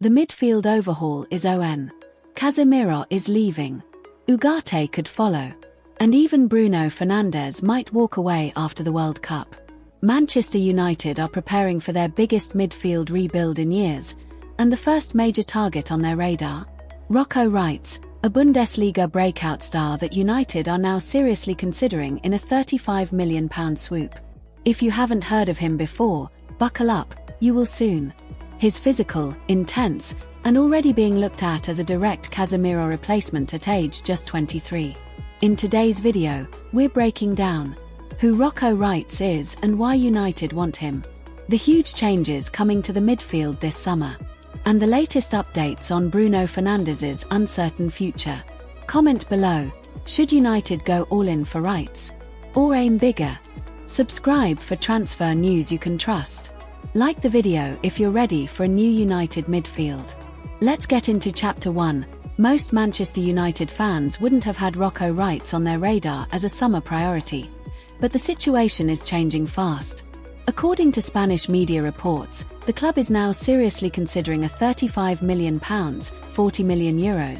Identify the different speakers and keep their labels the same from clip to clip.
Speaker 1: The midfield overhaul is on. Casemiro is leaving. Ugarte could follow. And even Bruno Fernandes might walk away after the World Cup. Manchester United are preparing for their biggest midfield rebuild in years, and the first major target on their radar? Rocco Reitz, a Bundesliga breakout star that United are now seriously considering in a £35 million swoop. If you haven't heard of him before, buckle up, you will soon. He's physical, intense, and already being looked at as a direct Casemiro replacement at age just 23. In today's video, we're breaking down who Rocco Reitz is and why United want him, the huge changes coming to the midfield this summer, and the latest updates on Bruno Fernandes' uncertain future. Comment below, should United go all in for Reitz? Or aim bigger? Subscribe for transfer news you can trust. Like the video if you're ready for a new United midfield. Let's get into Chapter 1. Most Manchester United fans wouldn't have had Rocco Reitz on their radar as a summer priority. But the situation is changing fast. According to Spanish media reports, the club is now seriously considering a £35 million (€40 million)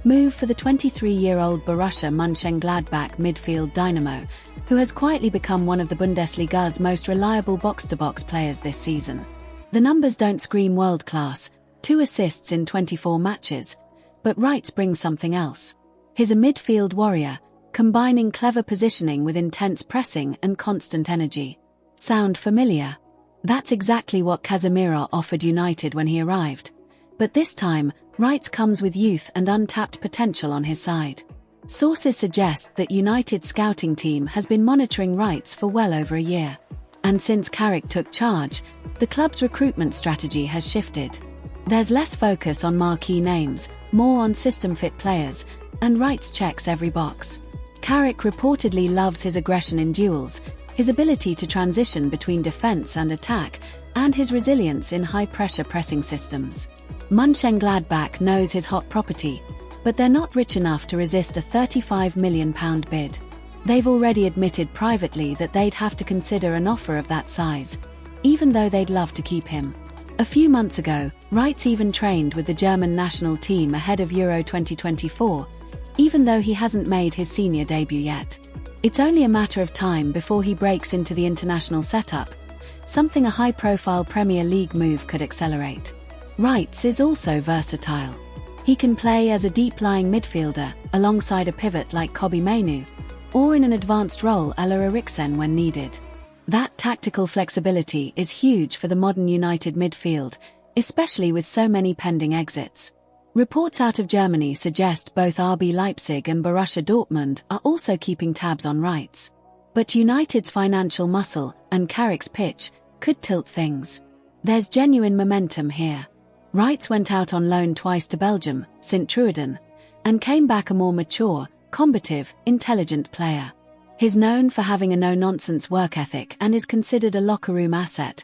Speaker 1: move for the 23-year-old Borussia Monchengladbach midfield dynamo, who has quietly become one of the Bundesliga's most reliable box-to-box players this season. The numbers don't scream world-class, 2 assists in 24 matches, but Reitz brings something else. He's a midfield warrior, combining clever positioning with intense pressing and constant energy. Sound familiar? That's exactly what Casemiro offered United when he arrived. But this time, Reitz comes with youth and untapped potential on his side. Sources suggest that United's scouting team has been monitoring Reitz for well over a year. And since Carrick took charge, the club's recruitment strategy has shifted. There's less focus on marquee names, more on system-fit players, and Reitz checks every box. Carrick reportedly loves his aggression in duels, his ability to transition between defense and attack, and his resilience in high-pressure pressing systems. Monchengladbach knows his hot property, but they're not rich enough to resist a £35 million bid. They've already admitted privately that they'd have to consider an offer of that size, even though they'd love to keep him. A few months ago, Reitz even trained with the German national team ahead of Euro 2024, even though he hasn't made his senior debut yet. It's only a matter of time before he breaks into the international setup, something a high-profile Premier League move could accelerate. Reitz is also versatile. He can play as a deep-lying midfielder, alongside a pivot like Kobbie Mainoo, or in an advanced role a la Eriksen when needed. That tactical flexibility is huge for the modern United midfield, especially with so many pending exits. Reports out of Germany suggest both RB Leipzig and Borussia Dortmund are also keeping tabs on Reitz. But United's financial muscle and Carrick's pitch could tilt things. There's genuine momentum here. Reitz went out on loan twice to Belgium, Sint-Truiden, and came back a more mature, combative, intelligent player. He's known for having a no-nonsense work ethic and is considered a locker room asset.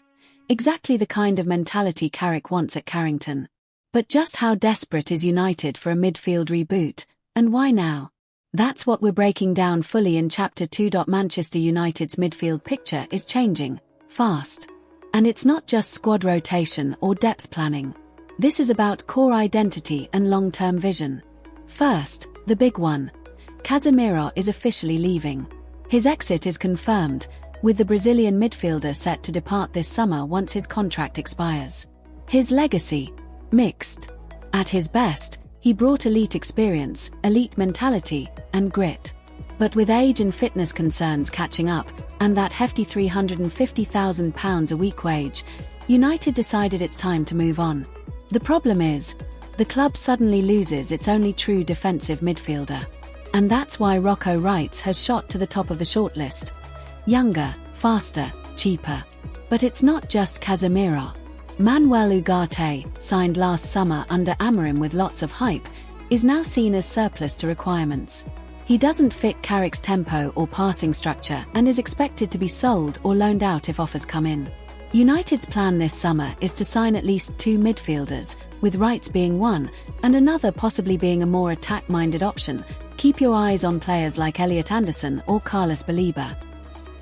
Speaker 1: Exactly the kind of mentality Carrick wants at Carrington. But just how desperate is United for a midfield reboot, and why now? That's what we're breaking down fully in Chapter 2. Manchester United's midfield picture is changing, fast. And it's not just squad rotation or depth planning. This is about core identity and long-term vision. First, the big one. Casemiro is officially leaving. His exit is confirmed, with the Brazilian midfielder set to depart this summer once his contract expires. His legacy? Mixed. At his best, he brought elite experience, elite mentality, and grit. But with age and fitness concerns catching up, and that hefty £350,000 a week wage, United decided it's time to move on. The problem is, the club suddenly loses its only true defensive midfielder. And that's why Rocco Reitz has shot to the top of the shortlist. Younger, faster, cheaper. But it's not just Casemiro. Manuel Ugarte, signed last summer under Amorim with lots of hype, is now seen as surplus to requirements. He doesn't fit Carrick's tempo or passing structure and is expected to be sold or loaned out if offers come in. United's plan this summer is to sign at least 2 midfielders, with Reitz being one, and another possibly being a more attack-minded option. Keep your eyes on players like Elliot Anderson or Carlos Baleba.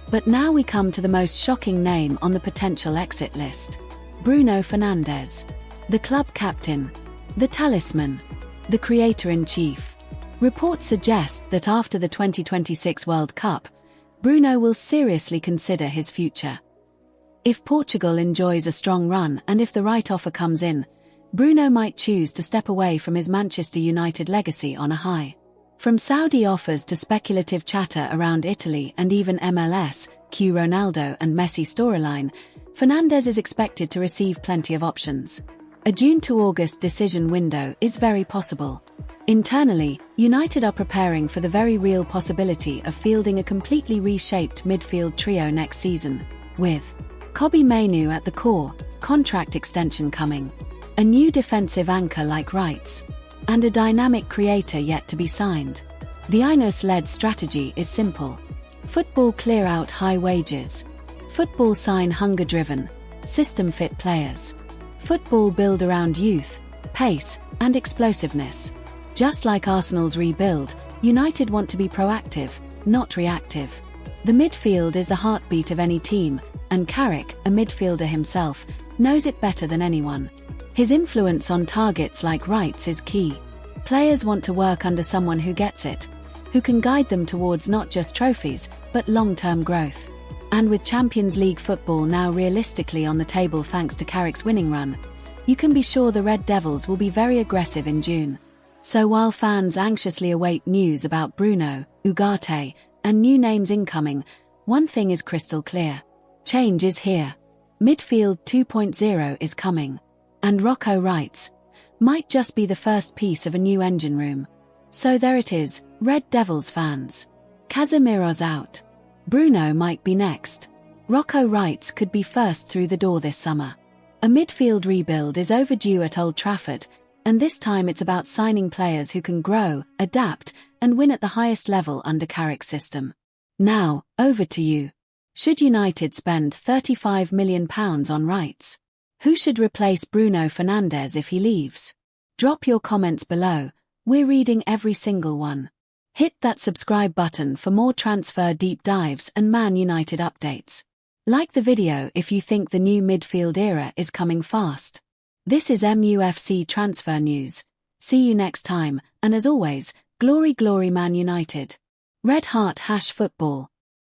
Speaker 1: But now we come to the most shocking name on the potential exit list. Bruno Fernandes. The club captain, the talisman, the creator-in-chief. Reports suggest that after the 2026 World Cup, Bruno will seriously consider his future. If Portugal enjoys a strong run and if the right offer comes in, Bruno might choose to step away from his Manchester United legacy on a high. From Saudi offers to speculative chatter around Italy and even MLS, Q Ronaldo and Messi storyline, Fernandes is expected to receive plenty of options. A June to August decision window is very possible. Internally, United are preparing for the very real possibility of fielding a completely reshaped midfield trio next season, with Kobbie Mainoo at the core, contract extension coming, a new defensive anchor like Reitz, and a dynamic creator yet to be signed. The Ineos-led strategy is simple. Football clear out high wages. Football sign hunger-driven, system-fit players. Football build around youth, pace, and explosiveness. Just like Arsenal's rebuild, United want to be proactive, not reactive. The midfield is the heartbeat of any team, and Carrick, a midfielder himself, knows it better than anyone. His influence on targets like Reitz is key. Players want to work under someone who gets it, who can guide them towards not just trophies, but long-term growth. And with Champions League football now realistically on the table thanks to Carrick's winning run, you can be sure the Red Devils will be very aggressive in June. So while fans anxiously await news about Bruno, Ugarte, and new names incoming, one thing is crystal clear. Change is here. Midfield 2.0 is coming. And Rocco Reitz might just be the first piece of a new engine room. So there it is, Red Devils fans. Casemiro's out. Bruno might be next. Rocco Reitz could be first through the door this summer. A midfield rebuild is overdue at Old Trafford, and this time it's about signing players who can grow, adapt, and win at the highest level under Carrick's system. Now, over to you. Should United spend £35 million on Reitz? Who should replace Bruno Fernandes if he leaves? Drop your comments below, we're reading every single one. Hit that subscribe button for more transfer deep dives and Man United updates. Like the video if you think the new midfield era is coming fast. This is MUFC Transfer News. See you next time, and as always, glory glory Man United. Red Heart # Football.